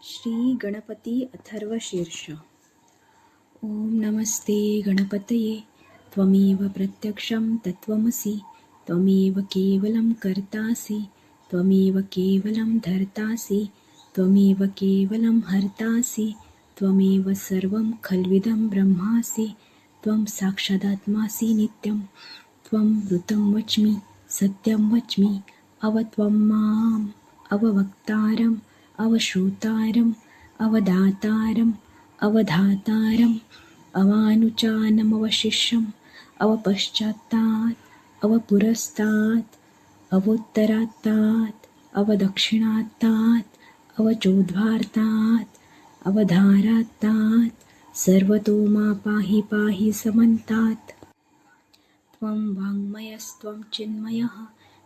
श्री गणपती अथर्वशीर्ष। ओम नमस्ते गणपतये। त्वमेव प्रत्यक्षं तत्त्वमसि, त्वमेव केवलं कर्तासि, त्वमेव केवलं धर्तासि, त्वमेव केवलं हर्तासि, त्वमेव सर्वं खल्विदं ब्रह्मासि, त्वं साक्षादात्मासि नित्यं। त्वं ऋतं वच्मि सत्यं वच्मि, त्वं माम् अववक्तारम् अवश्रोतारम् अवदातारम् अवधातारम् अवानुचानमवशिष्यम् अवपश्चात्तात् अवपुरस्तात् अवोत्तरात्तात् अवदक्षिणात्तात् अवचोद्वार्तात् अवधारात्तात् सर्वतो मा पाहि पाहि समन्तात्। त्वं वाङ्मयस्त्वं चिन्मयः,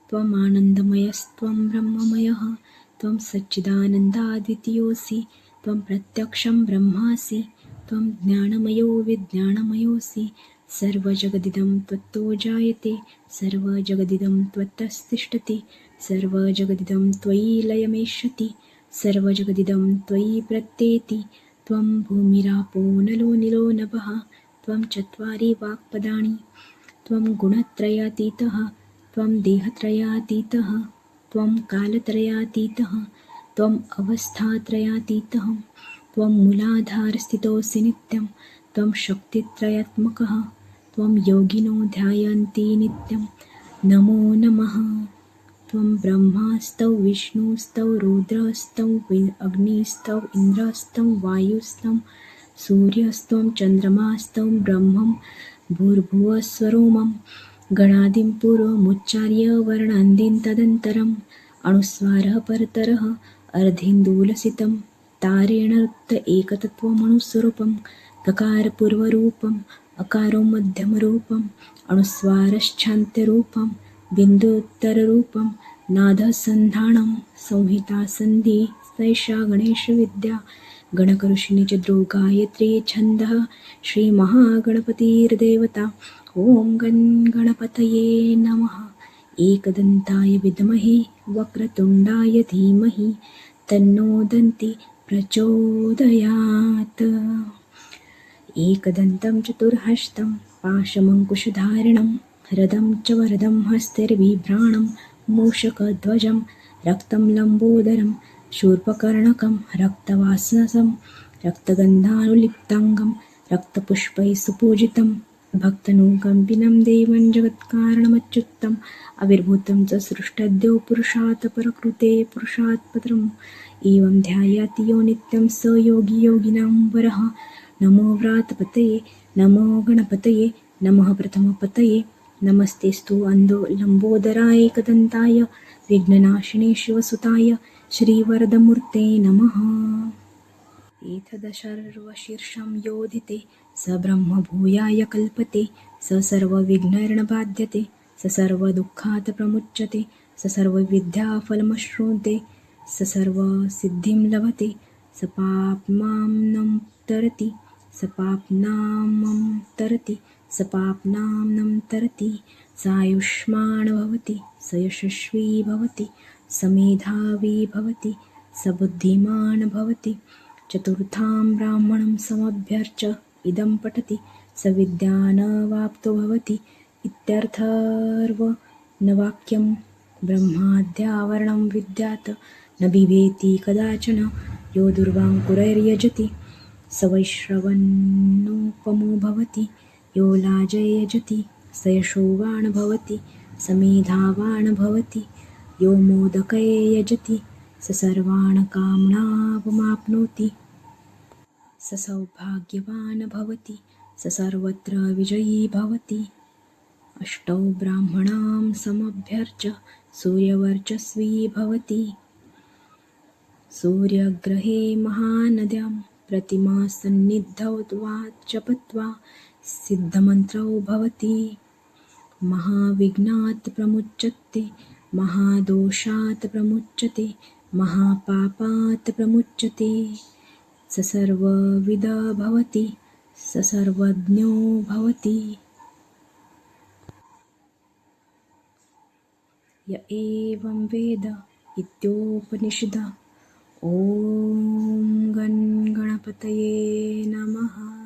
त्वम् आनन्दमयस्त्वं ब्रह्ममयः, त्वं सच्चिदानन्दाद्वितीयोऽसि, त्वं प्रत्यक्षं ब्रह्मासि, त्वं ज्ञानमयो विज्ञानमयोऽसि। सर्वजगदिदं त्वत्तो जायते, सर्वजगदिदं त्वत्तस्तिष्ठति, सर्वजगदिदं त्वयि लयमेष्यति, सर्वजगदिदं त्वयि प्रत्येति। त्वं भूमिरापो नलो निलो नभः, त्वं चत्वारि वाक्पदानि, त्वं गुणत्रयातीतः, त्वं देहत्रयातीतः, त्वं कालत्रयातीतः, त्वम् अवस्थात्रयातीतः, त्वं मूलाधारस्थितोऽसि नित्यं, त्वं शक्तित्रयात्मकः, त्वं योगिनो ध्यायन्ति नित्यं। नमो नमः। त्वं ब्रह्मास्तौ विष्णुस्तौ रुद्रस्तौ अग्निस्तौ इन्द्रस्तौ वायुस्तौ सूर्यस्त्वं चन्द्रमास्तौ ब्रह्मं भूर्भुवस्वरोमं गणादिं पूर्वमुच्चार्य वर्णान्दिं तदन्तरम् अणुस्वारः परतरः अर्धेन्दुलसितं तारेण रुक्त एकतत्त्वमणुस्वरूपं ककारपूर्वरूपम् अकारो मध्यमरूपम् अणुस्वारश्चान्त्यरूपं बिन्दुत्तररूपं नादसन्धानं संहितासन्धि सैषा गणेशविद्या गणकऋषिनिजद्रो गायत्री छन्दः श्रीमहागणपतिर्देवता। ॐ गणपतये नमः। एकदन्ताय विद्महे वक्रतुण्डाय धीमहि तन्नो दन्ति प्रचोदयात्। एकदन्तं चतुर्हस्तं पाशमङ्कुशधारिणं हृदं च वरदं हस्तिर्बिभ्राणं मूषकध्वजं रक्तं लम्बोदरं शूर्पकर्णकं रक्तवाससं रक्तगन्धानुलिप्ताङ्गं रक्तपुष्पैः सुपूजितं भक्तनुकम्पिनं देवं जगत्कारणमच्युतम् आविर्भूतं च सृष्टद्यो पुरुषात् परकृते पुरुषात् परम् एवं ध्यायाति यो नित्यं स योगी योगिनां वरः। नमो व्रातपतये नमो गणपतये नमः प्रथमपतये नमस्तेस्तु अन्धो लम्बोदराय एकदन्ताय विघ्ननाशिने शिवसुताय श्रीवरदमूर्ते नमः। एतदशर्वशीर्षं योधिते स ब्रह्मभूयाय कल्पते, स सर्वविघ्नैर्नबाध्यते, स सर्वदुःखात् प्रमुच्यते, स सर्वविद्याफलमश्नुते, स सर्वसिद्धिं लभते, स पाप्मानं तरति, स पाप्नामं तरति, स पाप्नामं तरति, स आयुष्मान् भवति, स यशस्वी भवति, स मेधावी भवति, स बुद्धिमान् भवति। चतुर्थां ब्राह्मणं समभ्यर्च्य इदं पठति स विद्यानवाप्तो भवति इत्यर्थर्वणवाक्यं। ब्रह्माद्यावरणं विद्यात् न बिभेति कदाचन, यो दुर्वाङ्कुरैर्यजति स वैश्रवणोपमो भवति, यो लाजयजति स यशोवान् भवति, स मेधावान् भवति, यो मोदकै यजति स सर्वान् कामनावमाप्नोति, स सौभाग्यवान् भवति, स सर्वत्र विजयी भवति। अष्टौ ब्राह्मणां समभ्यर्च्य सूर्यवर्चस्वी भवति, सूर्यग्रहे महानद्यां प्रतिमासन्निधौ वा जपत्वा सिद्धमन्त्रौ भवति। महाविघ्नात् प्रमुच्यते, महादोषात् प्रमुच्यते, महापापात् प्रमुच्यते, स सर्वविद भवति, स सर्वज्ञो भवति। य एवं वेद इत्योपनिषदः। ॐ गणपतये नमः.